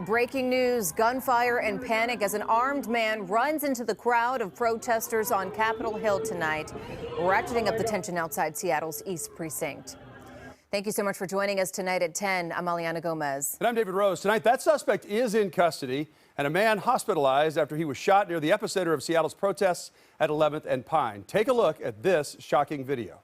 Breaking news, gunfire and panic as an armed man runs into the crowd of protesters on Capitol Hill tonight, ratcheting up the tension outside Seattle's East Precinct. Thank you so much for joining us tonight at 10. I'm Aliana Gomez. And I'm David Rose. Tonight, that suspect is in custody and a man hospitalized after he was shot near the epicenter of Seattle's protests at 11th and Pine. Take a look at this shocking video.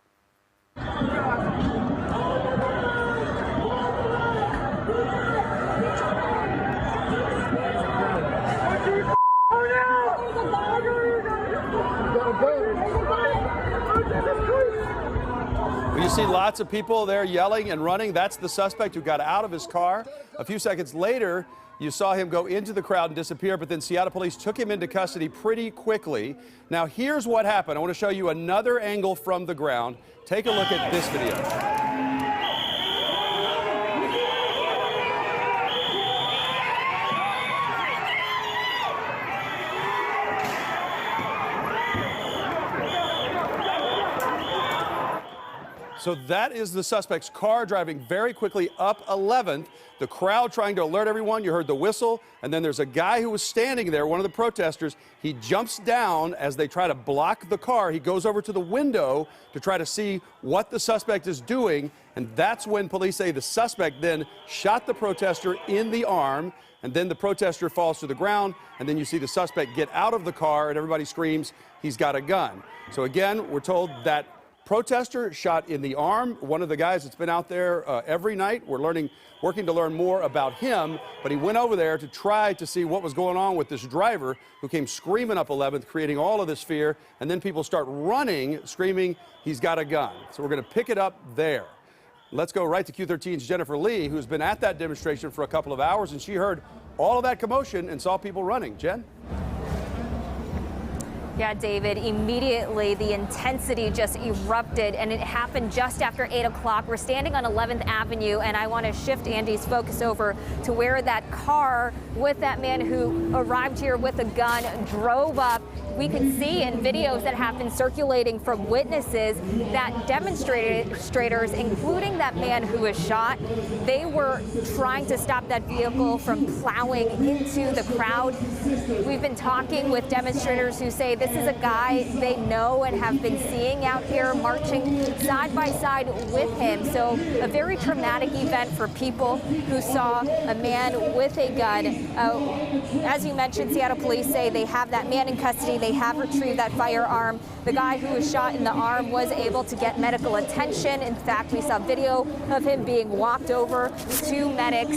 You see lots of people there yelling and running. That's the suspect who got out of his car. A few seconds later, you saw him go into the crowd and disappear, but then Seattle police took him into custody pretty quickly. Now, here's what happened. I want to show you another angle from the ground. Take a look at this video. So that is the suspect's car driving very quickly up 11th. The crowd trying to alert everyone. You heard the whistle. And then there's a guy who was standing there, one of the protesters. He jumps down as they try to block the car. He goes over to the window to try to see what the suspect is doing. And that's when police say the suspect then shot the protester in the arm. And then the protester falls to the ground. And then you see the suspect get out of the car and everybody screams, he's got a gun. So again, we're told that protester shot in the arm. One of the guys that's been out there every night. We're working to learn more about him, but he went over there to try to see what was going on with this driver who came screaming up 11th, creating all of this fear, and then people start running, screaming, he's got a gun. So we're going to pick it up there. Let's go right to Q13's Jennifer Lee, who's been at that demonstration for a couple of hours, and she heard all of that commotion and saw people running. Jen? Yeah, David, immediately the intensity just erupted, and it happened just after 8 o'clock. We're standing on 11th Avenue, and I want to shift Andy's focus over to where that car with that man who arrived here with a gun drove up. We can see in videos that have been circulating from witnesses that demonstrators, including that man who was shot, they were trying to stop that vehicle from plowing into the crowd. We've been talking with demonstrators who say this is a guy they know and have been seeing out here marching side by side with him. So a very traumatic event for people who saw a man with a gun. As you mentioned, Seattle police say they have that man in custody. They have retrieved that firearm. The guy who was shot in the arm was able to get medical attention. In fact, we saw video of him being walked over to medics.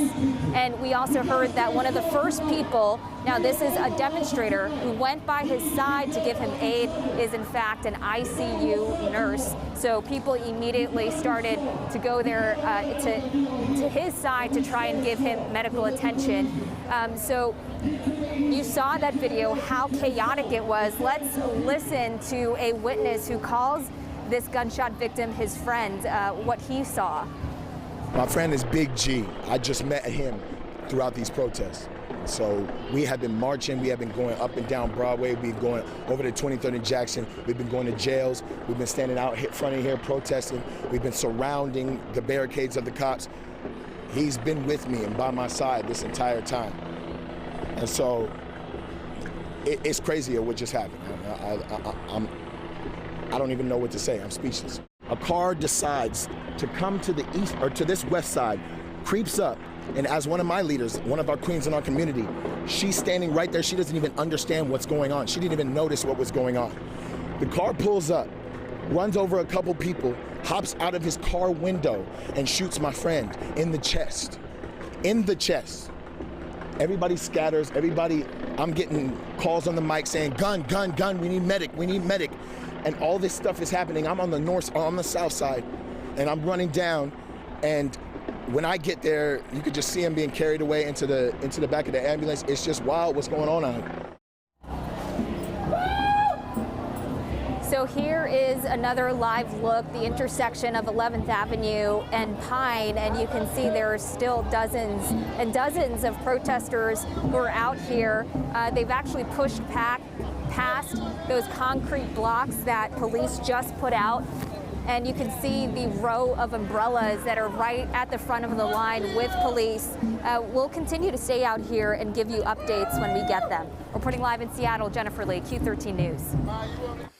And we also heard that one of the first people, now this is a demonstrator who went by his side to give him aid, is in fact an ICU nurse. So people immediately started to go there to his side to try and give him medical attention. So you saw that video, how chaotic it was. Let's listen to a witness who calls this gunshot victim his friend, what he saw. My friend is Big G. I just met him throughout these protests. So we have been marching, we have been going up and down Broadway, we've been going over to 23rd and Jackson, we've been going to jails, we've been standing out in front of here protesting, we've been surrounding the barricades of the cops. He's been with me and by my side this entire time. And so it's crazy what just happened. I don't even know what to say, I'm speechless. A car decides to come to the east, or to this west side, creeps up, and as one of my leaders, one of our queens in our community, she's standing right there. She doesn't even understand what's going on. She didn't even notice what was going on. The car pulls up, runs over a couple people, hops out of his car window, and shoots my friend in the chest. In the chest. Everybody scatters, I'm getting calls on the mic saying, gun, gun, gun, we need medic, we need medic. And all this stuff is happening. I'm on the south side, and I'm running down, and when I get there, you could just see him being carried away into the back of the ambulance. It's just wild what's going on out here. So here is another live look, the intersection of 11th Avenue and Pine, and you can see there are still dozens and dozens of protesters who are out here. They've actually pushed past those concrete blocks that police just put out. and you can see the row of umbrellas that are right at the front of the line with police. We'll continue to stay out here and give you updates when we get them. Reporting live in Seattle, Jennifer Lee, Q13 News.